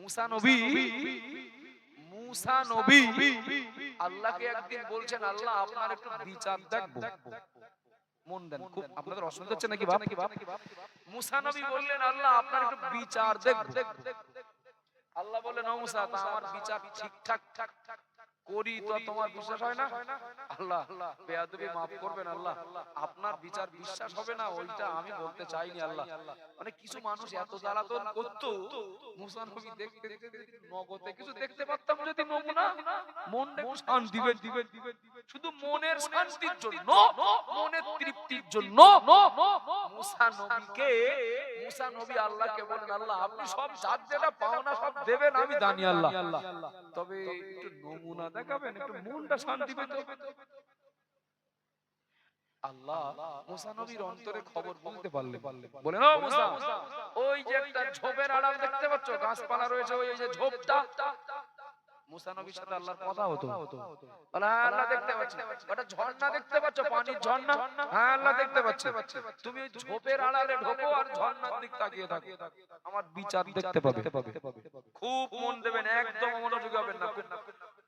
মুসা নবী আল্লাহকে একদিন বলছেন, আল্লাহ আপনার একটু বিচার দেখবো। মন দেন, খুব আপনাদের অসুবিধা হচ্ছে নাকি বাপ? মুসা নবী বললেন, আল্লাহ আপনার একটু বিচার দেখবো। আল্লাহ বললেন, ও মুসা, তা আমার বিচার ঠিকঠাক করি তো তোমার বিশ্বাস হয় না? আল্লাহ বেয়াদবি মাফ করবেন, আল্লাহ আপনার বিচার বিশ্বাস হবে না ওইটা আমি বলতে চাইনি। আল্লাহ মানে কিছু মানুষ এত জ্বালাতন করতো, মুসা নবী দেখতে নগদে কিছু দেখতে পারতাম যদি নমুনা, মনটা একটু শান্তি দিবে, শুধু মনের শান্তির জন্য, মনের তৃপ্তির জন্য মুসা নবী আল্লাহকে বলেন, আল্লাহ আপনি সব যার যেটা পাওনা সব দেবেন আমি জানি আল্লাহ, তবে একটু নমুনা দেখাবেন, একটু মনটা শান্তি পেত। আল্লাহ মুসা নবীর অন্তরে খবর বুঝতে পারলেন, বলেন, ও মুসা, ওই যে একটা ঝোপের আড়াল দেখতে পাচ্ছ, গাছপালা রয়েছে, ওই যে ঝোপটা। মুসা নবীর সাথে আল্লাহর কথা হতো। হ্যাঁ আল্লাহ দেখতে পাচ্ছি। ওটা ঝর্ণা দেখতে পাচ্ছ, পানির ঝর্ণা? হ্যাঁ আল্লাহ দেখতে পাচ্ছি। তুমি ওই ঝোপের আড়ালে ঢোকো আর ঝর্ণার দিক তাকিয়ে থাকো, আমার বিচার দেখতে পাবে। খুব মন দেবেন, একদম মনোযোগী হবেন না,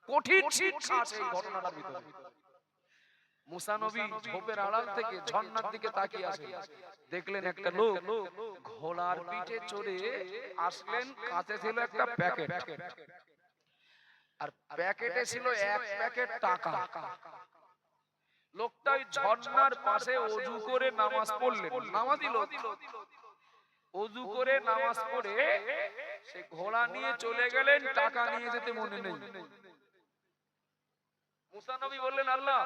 কঠিন শিক্ষা আছে এই ঘটনাটার ভিতরে। মুসা নবী ঝোপের আড়াল থেকে ঝর্ণার দিকে তাকিয়ে আসেন, দেখলেন একটা লোক ঘোড়ার পিঠে চড়ে আসলেন, কাছে ছিল একটা প্যাকেট, আর প্যাকেটে ছিল এক প্যাকেট টাকা। লোকটা ওই ঝর্ণার পাশে ওযু করে নামাজ পড়লেন, নামাজি লোক, ওযু করে নামাজ পড়ে সে ঘোড়া নিয়ে চলে গেলেন, টাকা নিয়ে যেতে মনে নেই। মুসা নবী বললেন, আল্লাহ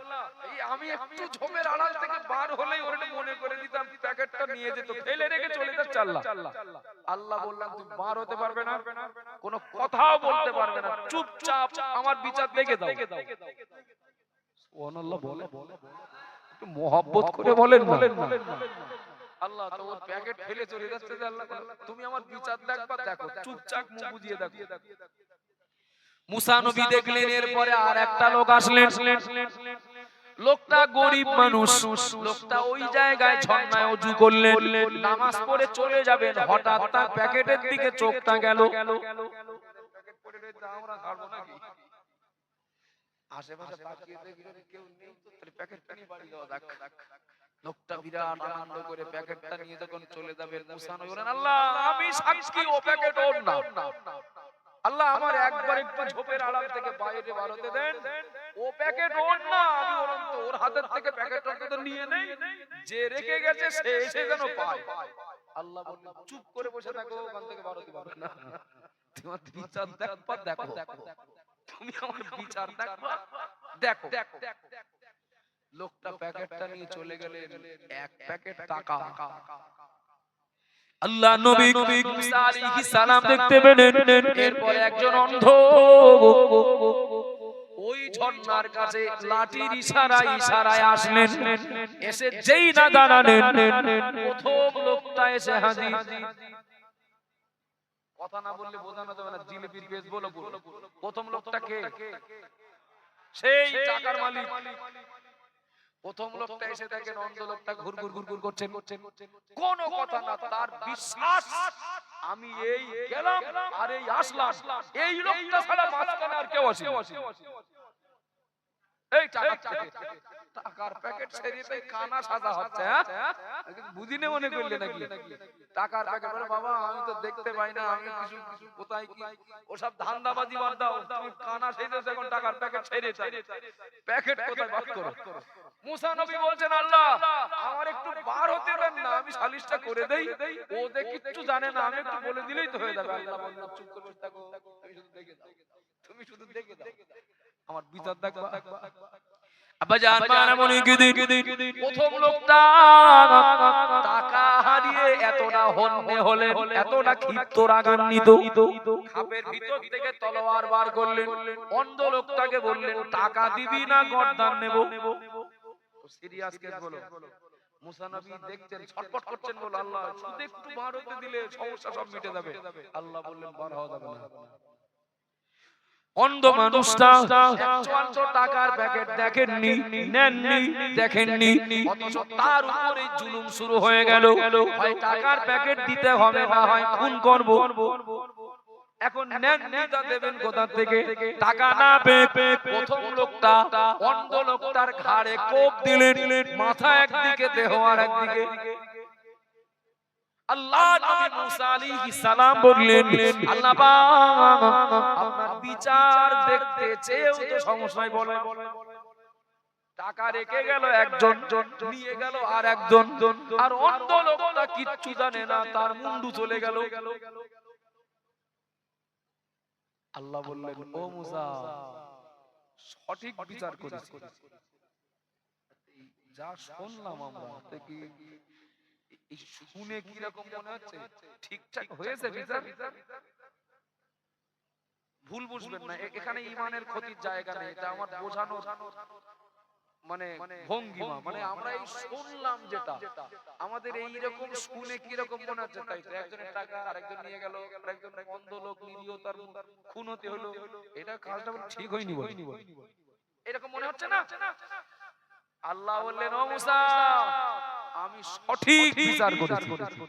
এই আমি একটু ঝোপের আড়াল থেকে বার হলেই ওরে মনে করে দিতাম প্যাকেটটা নিয়ে যেত, ফেলে রেখে চলে যাচ্ছে। আল্লাহ বললেন, তুমি বার হতে পারবে না, কোনো কথাও বলতে পারবে না, চুপচাপ আমার বিচার দেখে দাও। সুবহানাল্লাহ, বলে একটু মোহাব্বত করে বলেন না। আল্লাহ তো ওর প্যাকেট ফেলে চলে যাচ্ছে, আল্লাহ তুমি আমার বিচার দেখবা, দেখো চুপচাপ মুখ বুজিয়ে দেখো। মুসা নবী দেখলেন, এরপরে আর একটা লোক আসলেন, লোকটা গরিব মানুষ, লোকটা ওই জায়গায় ঝর্ণায় ওযু করলেন, নামাজ পড়ে চলে যাবেন, হঠাৎ তার প্যাকেটের দিকে চোখটা গেল। আমরা ছাড়বো নাকি? আশেপাশে তাকিয়ে দেখলেন কেউ নেই, তাহলে প্যাকেটটা নিয়ে বাড়ি যাওয়া যাক। লোকটা বিরাট আনন্দ করে প্যাকেটটা নিয়ে যখন চলে যাবেন, মুসা নবী বলেন, আল্লাহ আমি সাক্ষী ও প্যাকেট ওর না, আল্লাহ আমার একবার একটু ঝোপের আড়াল থেকে বাইরে বার হতে দেন, ও প্যাকেট ওর না, আমি ওর হাতের থেকে প্যাকেটটা তো নিয়ে নেই, যে রেখে গেছে সে এসে যেন পায়। আল্লাহ বললেন, চুপ করে বসে থাকো, ওখান থেকে বার হতে পারবে না, তোমার বিচার দেখবা, দেখো তুমি আমার বিচার দেখবা, দেখো। লোকটা প্যাকেটটা নিয়ে চলে গেলেন, এক প্যাকেট টাকা। আল্লাহ নবী মুসা আলাইহিস সালাম দেখতে পেলেন, এরপর একজন অন্ধ ওই ঝর্ণার কাছে লাঠির ইশারায় আসলেন, এসে যেই না দাঁড়ালেন, প্রথম লোকটা এসে হাজির। কথা না বললে বোঝানো যাবে না, জিলিপির পেজ বলো। প্রথম লোকটা কে? সেই টাকার মালিক। প্রথম লোকটা এসে দেখেন অন্ধ লোকটা ঘুরঘুর করছেন, কোন কথা না, তার বিশ্বাস আমি এই গেলাম আর এই আসলাম, এই লোকটা ছাড়া মাঝখানে আর কেউ আসে। এই টাকার প্যাকেট ছেড়ে কানা সাজা হচ্ছে, বুঝিনে মনে করলে নাকি? টাকার প্যাকেট বলে, বাবা আমি তো দেখতে পাই না, আমি কিছু কোথায় কি, ওসব ধান্দাবাজি বাদ দাও, তুমি কানা সেজেছো, এখন টাকার প্যাকেট ছেড়ে প্যাকেট কোথায় বার করো। মুসা নবী বলছেন, আল্লাহ আমার একটু বার হতে দেন না, আমি সালিশটা করে দেই, ও দেখি কিছু জানে না, আমি একটু বলে দিলেই তো হয়ে যাবে। আল্লাহ বললেন, চুপ করে বসে থাকো, তুমি শুধু দেখে দাও, আমার বিচার দেখবা। আব্বাজান মানামনি প্রথম লোকটা টাকা হারিয়ে এতটা হন্যে হলেন, এতটা ক্ষিপ্ত রাগান্বিত, খাপের ভিতর থেকে তলোয়ার বার করলেন, অন্ধ লোকটাকে বললেন, টাকা দিবি না গর্দান নেব? সিরিয়াস কেস বলো। মুসা নবী দেখতেন, ছটফট করছেন, বল আল্লাহ শুধু একটু বার হতে দিলে সমস্যা সব মিটে যাবে। আল্লাহ বললেন, বার হওয়া যাবে না। অন্ধ মানুষটা একচুয়াল্লিশ টাকার প্যাকেট দেখেননি, নেননি, দেখেননি, অথচ তার উপরে জুলুম শুরু হয়ে গেল, হয় টাকার প্যাকেট দিতে হবে, না হয় খুন করব। এখন নেননিটা দেবেন কোথা থেকে? টাকা না পেয়ে প্রথম লোকটা অন্ধ লোকটার ঘাড়ে কোপ দিলেন, মাথা একদিকে দেহ আর একদিকে। আল্লাহ নবী মুসা আলাইহিস সালাম বললেন, আল্লাহ পাক আপনার বিচার দেখতে চেয়েও তো সমস্যায় বলেন, টাকা রেখে গেল একজন, নিয়ে গেল আর একজন, আর অন্ধ লোকটা কিচ্ছু জানে না, তার মুন্ডু চলে গেল। আল্লাহ বললেন, ও মুসা, সঠিক বিচার করিস। যা শুনলাম আমরা, শুনে কি রকম মনে হচ্ছে? ঠিকঠাক হয়েছে বিচার? ভুল বুঝবেন না, এখানে ঈমানের ক্ষতির জায়গা নেই, এটা আমার বোঝানোর মানে ভঙ্গিমা। মানে আমরা এই শুনলাম যেটা, আমাদের এই রকম শুনে কি রকম মনে হচ্ছে? তাই তো একজনের টাকা আরেকজন নিয়ে গেল, আরেকজন অন্ধ লোক নিরীহ, তার খুন হতে হলো, এটা কাজটা ঠিক হয়নি বলে এরকম মনে হচ্ছে না? আল্লাহ বললেন, ও মুসা, আমি সঠিক বিচার করেছি।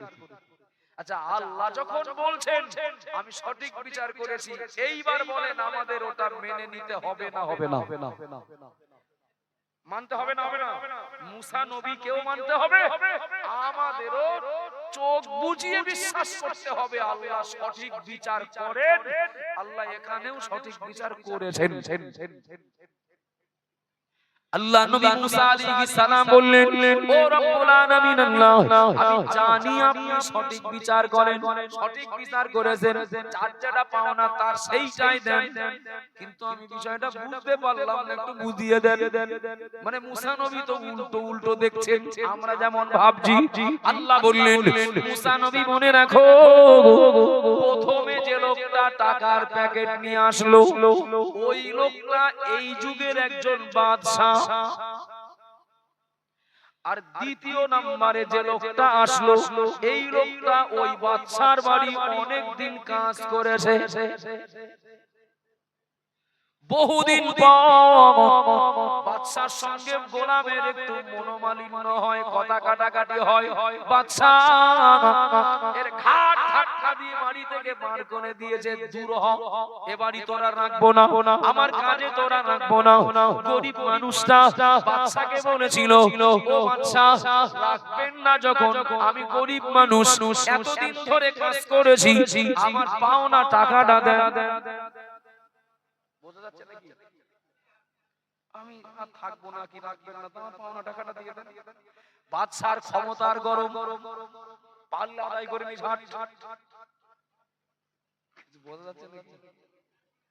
আচ্ছা, আল্লাহ যখন বলছেন আমি সঠিক বিচার করেছি, এইবার বলেন আমাদের ওটা মেনে নিতে হবে না হবে না? মানতে হবে না হবে না? মুসা নবীকেও মানতে হবে, আমাদেরও চোখ বুজিয়ে বিশ্বাস করতে হবে আল্লাহ সঠিক বিচার করেন। আল্লাহ এখানেও সঠিক বিচার করেছেন। আল্লাহ নবী মুসা আলাইহিস সালাম বললেন, ও রব্বুল আলামিন আল্লাহ, আমি জানি আপনি সঠিক বিচার করেন, সঠিক বিচার করেছেন, যার যেটা পাওনা তার সেইটাই দেন, কিন্তু আমি বিষয়টা বুঝতে পারলাম না, একটু বুঝিয়ে দেন। মানে মুসা নবী তো উল্টো উল্টো দেখছেন, আমরা যেমন ভাবছি। আল্লাহ বললেন, মুসা নবী মনে রাখো, প্রথমে যে লোকটা টাকার প্যাকেট নিয়ে আসলো, ওই লোকটা এই যুগের একজন বাদশা। আর দ্বিতীয় নম্বরে যে লোকটা আসলো, এই লোকটা ওই বাদশার বাড়ি অনেক দিন কাজ করেছে। বহুদিন পর বাদশার সঙ্গে গোলামের একটু মনোমালিন্য হয়, কথা কাটাকাটি হয়। বাদশা এর ঘাট ধাক্কা দিয়ে বাড়ি থেকে বার করে দিয়েছে, দূর হ, এ বাড়ি তোরা রাখবো না, আমার কাজে তোরা রাখবো না। গরিব মানুষটা বাদশাকে বলেছিল, ও বাদশা, রাখবেন না যখন, আমি গরিব মানুষ, এতদিন ধরে কাজ করেছি, আমার পাওনা টাকাটা দেন। বোঝা যাচ্ছে নাকি? আমি আর থাকবো না, কি রাখবেন না, তোমার পাওনা টাকাটা দিয়ে দেন। বাদশার ক্ষমতার গরম, পাল্লা আদায় করে নি ঝাট। বোঝা যাচ্ছে নাকি?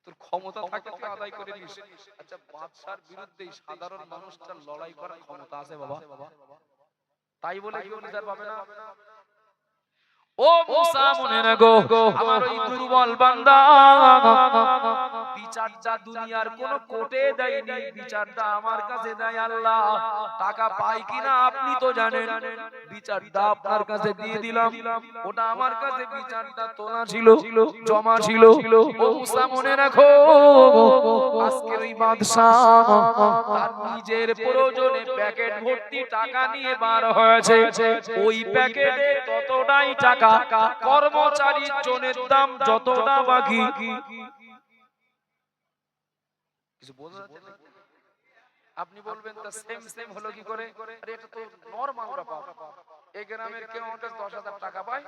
তোর ক্ষমতা থাকে তুই আদায় করে নিস। আচ্ছা, বাদশার বিরুদ্ধে সাধারণ মানুষটার লড়াই করার ক্ষমতা আছে বাবা? তাই বলে কেউ নিজার পাবে না? ও মুসা, মনে রাখো, আমার ওই দুর্বল বান্দা বিচারটা দুনিয়ার কোন কোর্টে দেয়নি, বিচারটা আমার কাছে দেয় আল্লাহ। টাকা পাই কিনা আপনি তো জানেন, বিচারটা আপনার কাছে দিয়ে দিলাম, ওটা আমার কাছে বিচারটা তোলা ছিল, জমা ছিল। ও মুসা, মনে রাখো, আজকের ওই বাদশা তার নিজের প্রয়োজনে প্যাকেট ভর্তি টাকা নিয়ে বার হয়েছে, ওই প্যাকেটে ততটাই টাকা, কর্মচারীর জনের দাম যতটা বাকি। আপনি বলবেন তা সেম সেম হলো কি করে? আরে এটা তো নরমাল ব্যাপার, এই গ্রামের কেউ আমাদের 10,000 টাকা পায়,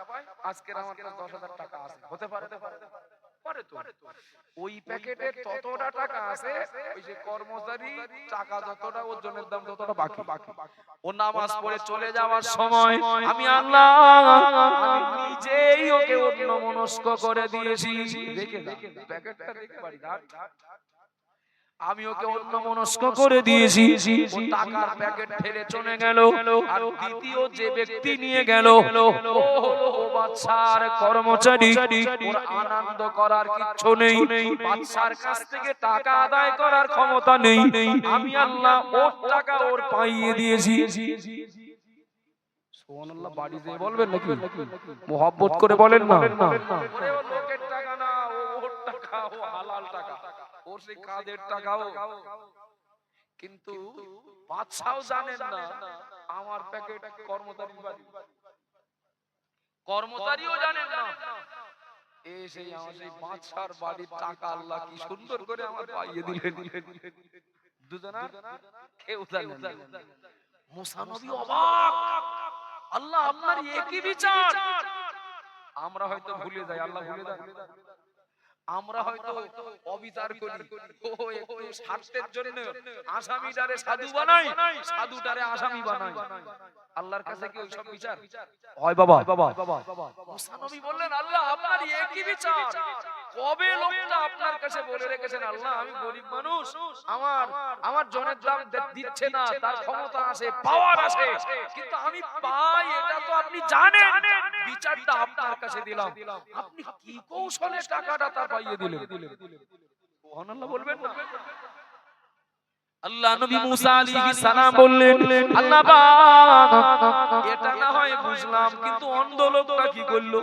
আজকে আমার কাছে 10,000 টাকা আছে, হতে পারে পারে তো। ওই প্যাকেটে ততটা টাকা আছে, ওই যে কর্মচারী টাকা যতটা, ওজনের দাম যতটা বাকি। ও নামাজ পড়ে চলে যাওয়ার সময় আমি আল্লাহ, আমি নিজেই ওকে অন্যমনস্ক করে দিয়েছি। দেখে প্যাকেটটা রেখে বাড়ি ঘাট, আমি ওকে অন্যমনস্ক করে দিয়েছি, ও টাকার প্যাকেট ফেলে চলে গেল। আর দ্বিতীয় যে ব্যক্তি নিয়ে গেল, ও হলো ও বাদশার কর্মচারী, ওর আনন্দ করার কিচ্ছু নেই, বাদশার কাছ থেকে টাকা আদায় করার ক্ষমতা নেই, আমি আল্লাহ ওর টাকা ওর পাইয়ে দিয়েছি। সুবহানাল্লাহ, বাড়ি যেয়ে বলবেন নাকি? মোহাব্বত করে বলেন না। ওরে ও লোকের টাকা না, ও ওর টাকা, ও হালাল টাকা, ওর সেই কাজের টাকাও। কিন্তু বাদশাও জানেন না আমার প্যাকেট কর্মচারীর বাড়ি, কর্মচারীও জানেন না এই সেই আমার সেই বাদশার বাড়ির টাকা আল্লাহ কি সুন্দর করে আমার পাইয়ে দিলেন। দুজনার কেউ জানে না। মুসা নবী অবাক, আল্লাহ আপনার একই বিচার। আমরা হয়তো ভুলে যাই, আল্লাহ ভুলে যায়। আমরা হয়তো অবিচার করি, ও একটু স্বার্থের জন্য আসামিটারে সাধু বানাই, সাধুটারে আসামি বানাই। আল্লাহর কাছে কি ওইসব বিচার হয় বাবা? মুসা নবী বললেন, আল্লাহ আপনার একই বিচার। কবে লোকটা আপনার কাছে বলে রেখেছেন, আল্লাহ আমি গরিব মানুষ, আমার জনের দাম দিচ্ছে না, তার ক্ষমতা আছে, পাওয়ার আছে, কিন্তু আমি পাই, এটা তো আপনি জানেন, বিচারটা আপনার কাছে দিলাম, আপনি কি কৌশলে টাকাটা তার পাইয়ে দিলেন? সুবহানাল্লাহ বলবেন না? আল্লাহ নবী মুসা আলাইহিস সালাম বললেন, আল্লাহ পাক এটা না হয় বুঝলাম, কিন্তু অন্ধ লোকটা কি করলো?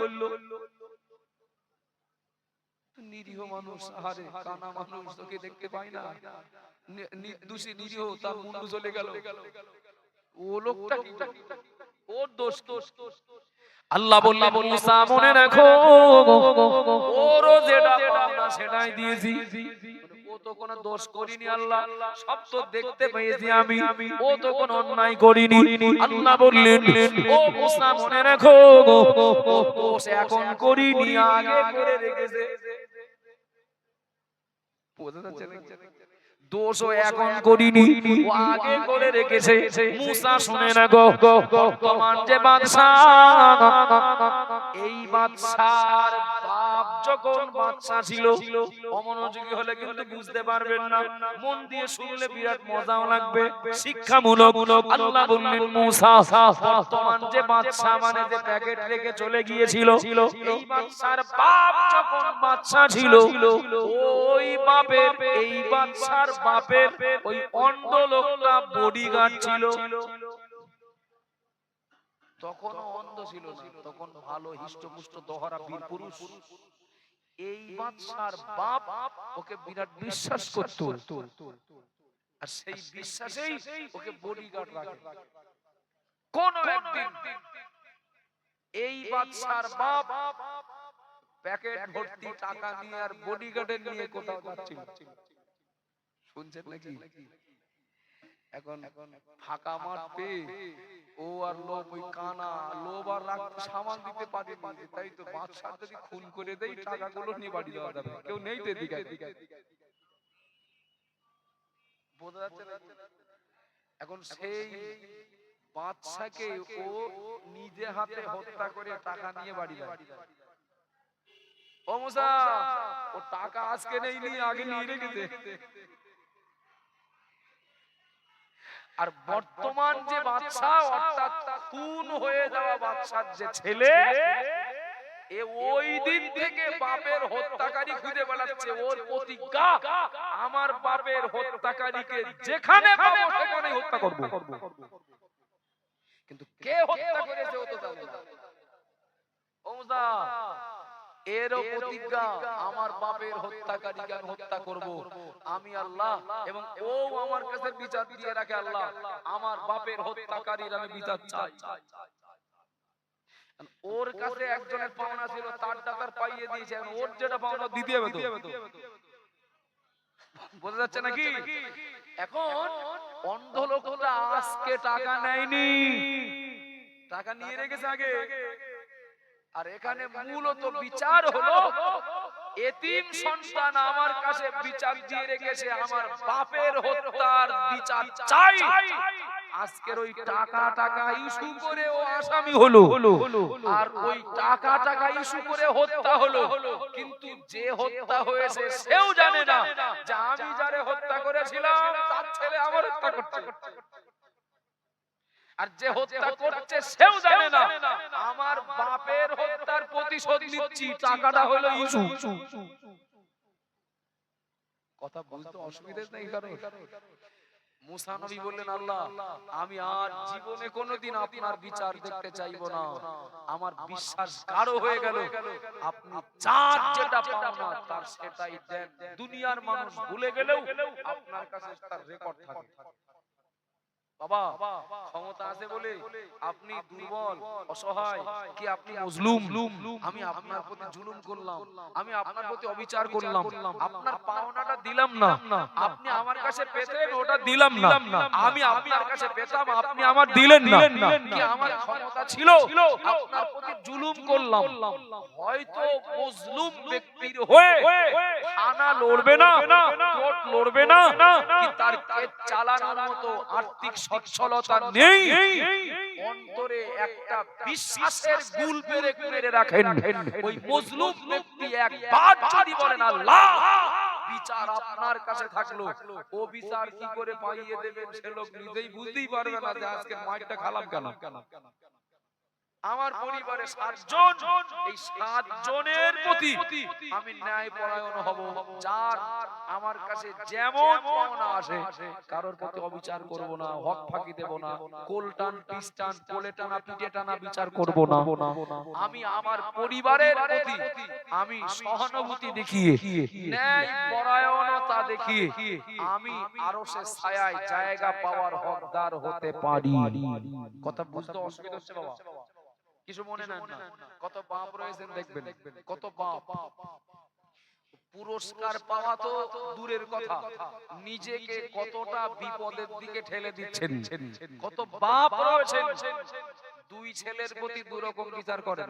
নিরীহ মানুষ, আহারে কানা মানুষ, তোকে দেখতে পাই না, নির্দোষী নিরীহ, তার মুন্ডু চলে গেল, ও লোকটা কি, ওর দোষ কি? আল্লাহ বললেন, মুসা মনে রাখো, ওরও যেটা পাওনা সেটাই দিয়েছি, ও তো কোনো দোষ করিনি, আল্লাহ সব তো দেখতে পেয়েছি আমি, ও তো কোনো অন্যায় করিনি। আল্লাহ বললেন, ও মুসা মনে রাখো, ও দোষ এখন করিনি, আগে করে রেখেছে। বোঝা যাচ্ছে না? দোষও এখন করিনি, ও আগে করে রেখেছে। মুসা শুনে না গো, বর্তমান যে বাদশা, এই বাদশার বাপ যখন বাদশা ছিল, অমনোযোগী হলে কিন্তু বুঝতে পারবেন না, মন দিয়ে শুনলে বিরাট মজাও লাগবে, শিক্ষামূলক। আল্লাহ বললেন, মুসা বর্তমান যে বাদশা মানে যে প্যাকেট রেখে চলে গিয়েছিল, এই বাদশার বাপ যখন বাদশা ছিল, ওই বাপের, এই বাদশার বাপের ওই অন্ধ লোকটা বডিগার্ড ছিল। তখন অন্ধ ছিল না, তখন ভালো হিষ্টপুষ্ট দহরা বীর পুরুষ। এই বাদশার বাপ ওকে বিরাট বিশ্বাস করত, আর সেই বিশ্বাসেই ওকে বডিগার্ড রাখে। কোন একদিন এই বাদশার বাপ প্যাকেট ভর্তি টাকা নিয়ে আর বডিগার্ডের নিয়ে কোথাও যাচ্ছিল, শুনছেন নাকি? এখন ফাঁকা মাঠ পেয়ে ও আর লোভ, ওই কানা লোভ আর রাগ সামাল দিতে পারেনি, তাই তো বাদশা যদি খুন করে দেই টাকাগুলো নিয়ে বাড়ি দেওয়া যাবে, কেউ নেই তো এদিকে। বোঝা যাচ্ছে না? এখন সেই বাদশাকে ও নিজে হাতে হত্যা করে টাকা নিয়ে বাড়ি দেয়। ও মুসা, ও টাকা আজকে নেইনি, আগে নিয়ে রেখেছে। আর বর্তমান যে বাদশা, অর্থাৎ খুন হয়ে যাওয়া বাদশার যে ছেলে, এ ওই দিন থেকে বাপের হত্যাকারী খুঁজে বেড়াচ্ছে। ওর প্রতিজ্ঞা, আমার বাপের হত্যাকারীকে যেখানে পাবো সেখানেই হত্যা করব। কিন্তু কে হত্যা করেছে ও তো জানে না। ও মুসা, এরও প্রতিজ্ঞা, আমার বাপের হত্যাকারীকে আমি হত্যা করব, আমি আল্লাহ, এবং ও আমার কাছে বিচার দিয়ে রাখে, আল্লাহ আমার বাপের হত্যাকারীর আমি বিচার চাই। ওর কাছে একজনের পাওনা ছিল, তার টাকার পাইয়ে দিয়েছে, ওর যেটা পাওনা দিতে হবে তো। বোঝা যাচ্ছে নাকি? এখন অন্ধ লোকটা আজকে টাকা নেয়নি, টাকা নিয়ে রেখেছে আগে। আর এখানে মূলত বিচার হলো, এতিম সন্তান আমার কাছে বিচার দিয়ে রেখেছে, আমার বাপের হত্যার বিচার চাই। আজকের ওই টাকা ইস্যু করে ও আসামি হলো, আর ওই টাকা ইস্যু করে হত্যা হলো, কিন্তু যে হত্যা হয়েছে সেও জানে না যে আমি যারে হত্যা করেছিলাম তার ছেলে আমার হত্যা করছে, আর যে হত্যা করছে সেও জানে না আমার বাপের হত্যার প্রতিশোধ নিচ্ছি, টাকাটা হলো ইস্যু। কথা বুঝতে অসুবিধা নেই কারণ। মুসা নবী বললেন, আল্লাহ আমি আর জীবনে কোনোদিন আপনার বিচার দেখতে চাইবো না, আমার বিশ্বাস গাঢ় হয়ে গেল, আপনি যার যেটা পাওনা তার সেটাই দেন, দুনিয়ার মানুষ ভুলে গেলেও আপনার কাছে তার রেকর্ড থাকে। বাবা ক্ষমতা আছে বলে আপনি দুর্বল অসহায় কি আপনি মজলুম? আমি আপনার প্রতি জুলুম করলাম, আমি আপনার প্রতি অবিচার করলাম, আপনার পাওনাটা দিলাম না, আপনি আমার কাছে পেতেন ওটা দিলাম না, আমি আপনার কাছে পেতাম আপনি আমার দিলেন না, কি আমার ক্ষমতা ছিল আপনার প্রতি জুলুম করলাম? হয়তো মজলুম ব্যক্তির হয়ে থানা লড়বে না, কোর্ট লড়বে না, কি তার কেস চালানোর মতো আর্থিক সচ্ছলতা নেই, অন্তরে একটা বিশ্বাসের গুল মেরে রাখেন। ওই মজলুম ব্যক্তি একবার যদি বলেন আল্লাহ বিচার আপনার কাছে থাকলো, ও বিচার কি করে পাইয়ে দেবেন সে লোক নিজেই বুঝতেই পারবে না যে আজকে মাইকটা খালাম কেন। আমার পরিবারে 7 জন, এই 7 জনের প্রতি আমি ন্যায় পরায়ণ হব, যার আমার কাছে যেমন পাওনা আসে কারোর প্রতি অবিচার করব না, হক ফাঁকি দেব না, কোলটান পিস্টান কোলে টানা পিঠে টানা বিচার করব না। আমি আমার পরিবারের প্রতি আমি সহানুভূতি দেখিয়ে ন্যায় পরায়ণতা দেখিয়ে আমি আরশের ছায়ায় জায়গা পাওয়ার হকদার হতে পারি। কথা বুঝতে অসুবিধা হচ্ছে বাবা? কিছু মনে নেন না, কত বাপ রয়েছেন দেখবেন, কত বাপ পুরস্কার পাওয়া তো দূরের কথা, নিজেকে কতটা বিপদের দিকে ঠেলে দিচ্ছেন। কত বাপ রয়েছেন 2 ছেলের প্রতি 2 রকম বিচার করেন।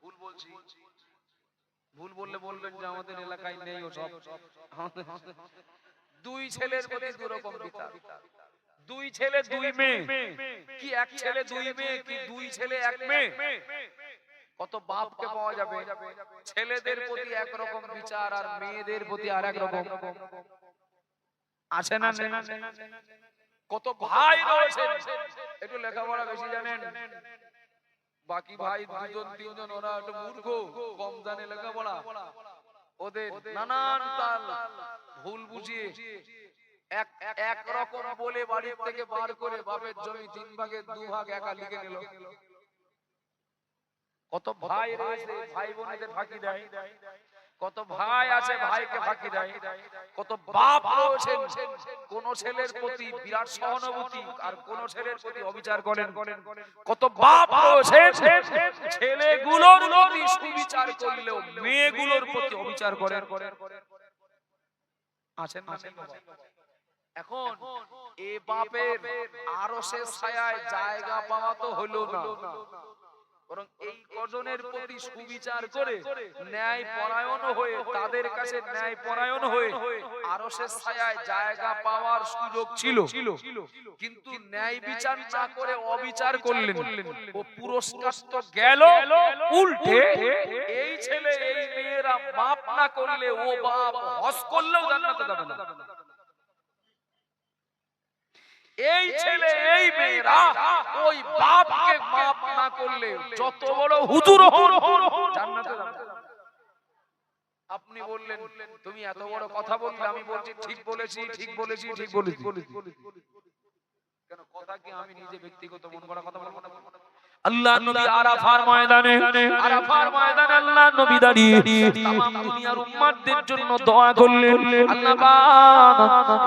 ভুল বলছি? ভুল বললে বলবেন যে আমাদের এলাকায় নেই ওসব। 2 ছেলের প্রতি 2 রকম বিচার, 2 ছেলে 2 মেয়ে, কি 1 ছেলে 2 মেয়ে, কি 2 ছেলে 1 মেয়ে? কত বাপকে পাওয়া যাবে ছেলেদের প্রতি এক রকম বিচার আর মেয়েদের প্রতি আরেক রকম। আছে না? কত ভাই রয়েছেন একটু লেখাপড়া বেশি জানেন, বাকি ভাই 2 জন 3 জন ওরা একটু মূর্খ, কম জানে লেখাপড়া, ওদের নানান তাল ভুল বুঝিয়ে এক রকম বলে বাড়ি থেকে বার করে বাপের জমি 3 ভাগে 2 ভাগ একা লিখে নিল। কত ভাই রয়েছে ভাই বোনেদের ফাঁকি দেয়, কত ভাই আছে ভাইকে ফাঁকি দেয়, কত বাপ রয়েছেন কোন ছেলের প্রতি বিরাট সহানুভূতি আর কোন ছেলের প্রতি অবিচার করেন, কত বাপ রয়েছেন ছেলেগুলোর প্রতি সুবিচার করলেও মেয়েগুলোর প্রতি অবিচার করেন। আছেন না? এখন এ বাপের আরশের ছায়ায় জায়গা পাওয়া তো হলো না, বরং এই কজনের প্রতি সুবিচার করে ন্যায় পরায়ণ হয়ে তাদের কাছে ন্যায় পরায়ণ হয়ে আরশের ছায়ায় জায়গা পাওয়ার সুযোগ ছিল, কিন্তু ন্যায় বিচার না করে অবিচার করলেন, ও পুরস্কার তো গেল উল্টে। এই ছেলে এই মেয়েরা মাপ না করলে ও বাপ হজ করলেও জান্নাতে যাবে না। এই ছেলে এই মেয়েরা ওই বাপকে মাপ না করলে যত বড় হুজুর হন জান্নাতে যাবে না। আপনি বললেন তুমি এত বড় কথা বললে, আমি বলছি ঠিক বলেছি, ঠিক বলেছি, ঠিক বলেছি। কেন কথা কি আমি নিজে ব্যক্তিগত মন করা কথা বলবো না? আল্লাহ নবী আরাফার ময়দানে আল্লাহ নবী দাঁড়িয়ে तमाम দুনিয়ার উম্মতদের জন্য দোয়া করলেন। আল্লাহ পাক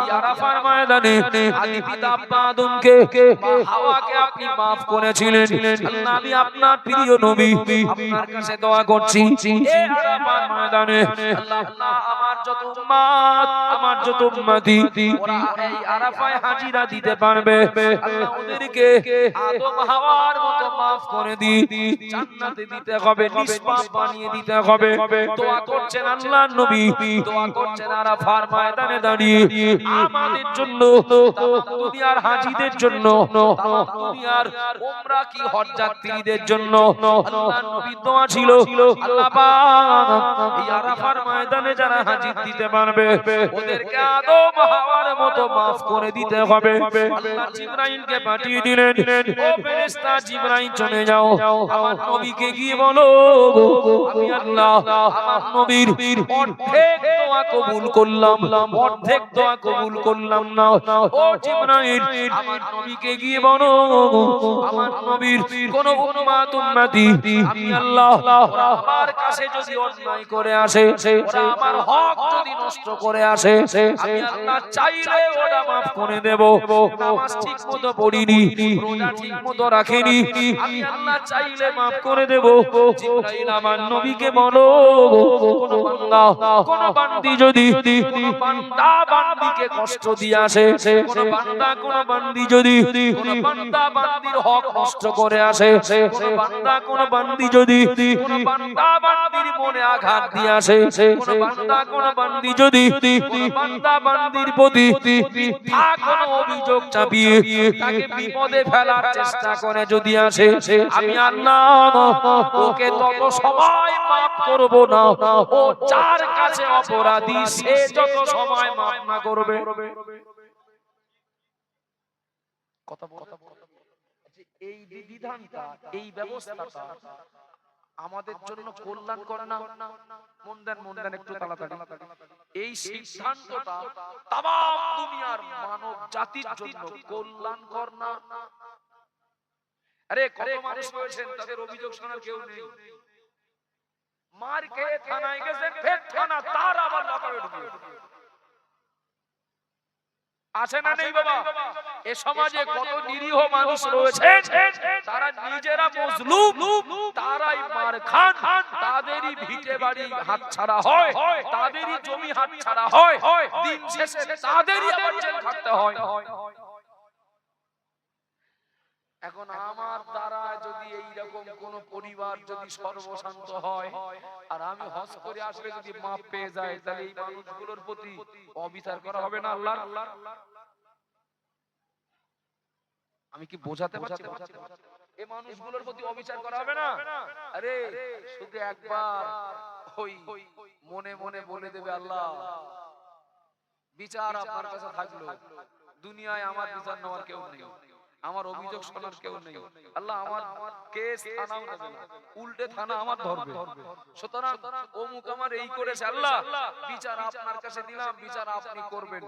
এই আরাফার ময়দানে আদি পিতা আব্বা আদমকে মা হাওয়াকে আপনি maaf করেছিলেন। আল্লাহ আমি আপনার প্রিয় নবী আপনার কাছে দোয়া করছি, এই আরাফার ময়দানে আল্লাহ আমার যত উম্মত আমার যত উম্মতি ওরা এই আরাফায় হাজিরা দিতে পারবে, আল্লাহ ওদেরকে আদম হাওয়ার মতো মাফ করে দি, জান্নাতে দিতে হবে, নিষ্পাপ বানিয়ে দিতে হবে। দোয়া করছেন আল্লাহ নবী, দোয়া করছেন আরাফার ময়দানে দাঁড়িয়ে আমাদের জন্য, তামাম দুনিয়ার হাজীদের জন্য, তামাম দুনিয়ার উমরা কি হজ যাত্রীদের জন্য। আল্লাহ নবী দোয়া ছিল আল্লাহ পাক এই আরাফার ময়দানে যারা হাজির দিতে পারবে ওদেরকে আদম হাওয়ার মতো মাফ করে দিতে হবে। আল্লাহ জিবরাইলকে পাঠিয়ে দিলেন, ও ফেরেশতা জিবরাইল চলে যাও আমার নবীকে গিয়ে বলো আমি আল্লাহ আমার নবীর অর্ধেক দোয়া কবুল করলাম, অর্ধেক দোয়া কবুল করলাম না। ও জিবরাইল আমার নবীকে গিয়ে বলো আমার নবীর কোন উম্মত উম্মতি আমি আল্লাহ ওরা আমার কাছে যদি অন্যায় করে আসে, ওরা আমার হক যদি নষ্ট করে আসে আমি আল্লাহ চাইলে ওটা মাফ করে দেব। নামাজ ঠিক মতো পড়িনি, রোজা ঠিক মতো রাখিনি, আমি আল্লাহ চাইলে মাফ করে দেব। জিবরাইল আমার নবীকে বলো, কোন বান্দা কোন বান্দি যদি কোন বান্দা বান্দিকে কষ্ট দিয়ে আসে, কোন বান্দা কোন বান্দি যদি কোন বান্দা বান্দির হক নষ্ট করে আসে, কোন বান্দা কোন বান্দি যদি কোন বান্দা বান্দির মনে আঘাত দিয়ে আসে, কোন বান্দা কোন বান্দি যদি কোন বান্দা বান্দির প্রতি মিথ্যা কোন অভিযোগ চাপিয়ে তাকে বিপদে ফেলার চেষ্টা করে যদি আসে, আমি আল্লাহ ওকে তত সময় মাফ করব না। ও যার কাছে অপরাধী সে যত সময় মাফ না করবে। কথা বলতে এই বিধানটা, এই ব্যবস্থাটা আমাদের জন্য কল্যাণকর না? মন দেন একটু তাড়াতাড়ি। এই সিদ্ধান্তটা তাম দুনিয়ার মানব জাতির জন্য কল্যাণকর না? আরে কত মানুষ রয়েছেন তাদের অভিযোগ শোনার কেউ নেই, মার খেয়ে থানায় গেছেন, ফের থানা তার আবার লকাপে ঢুকে আছে না নেই বাবা? এ সমাজে কত নিরীহ মানুষ রয়েছে, তারা নিজেরা মজলুম, তারাই মার খান, তাদেরই ভিটে বাড়ি হাতছাড়া হয়, তাদেরই জমি হাতছাড়া হয়, দিন শেষে তাদেরই আবার জেল খাটতে হয়। এখন আমার দ্বারা যদি এইরকম কোন পরিবার যদি সর্বশান্ত হয় আর আমি হজ করে আসলে যদি মাপ পেয়ে যায়, তাহলে এই মানুষগুলোর প্রতি অবিচার করা হবে না আল্লাহর? আমি কি বোঝাতে পারছি? এই মানুষগুলোর প্রতি অবিচার করা হবে না? আরে শুধু একবার ওই মনে মনে বলে দেবে আল্লাহ বিচার আপনার কাছে থাকলো, দুনিয়ায় আমার বিচার নেওয়ার কেউ নেই, আমার অভিযোগ শোনার কেউ নেই, আল্লাহ আমার কেস থানাও নেবে না, উল্টে থানা আমার ধরবে। সুতরাং অমুক আমার এই করেছে, আল্লাহ বিচার আপনার কাছে দিলাম, বিচার আপনি করবেন।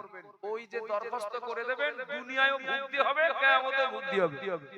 ওই যে দরখাস্ত করে দেবেন, দুনিয়ায়ও ভুক্তি হবে, কিয়ামতেও ভুক্তি হবে।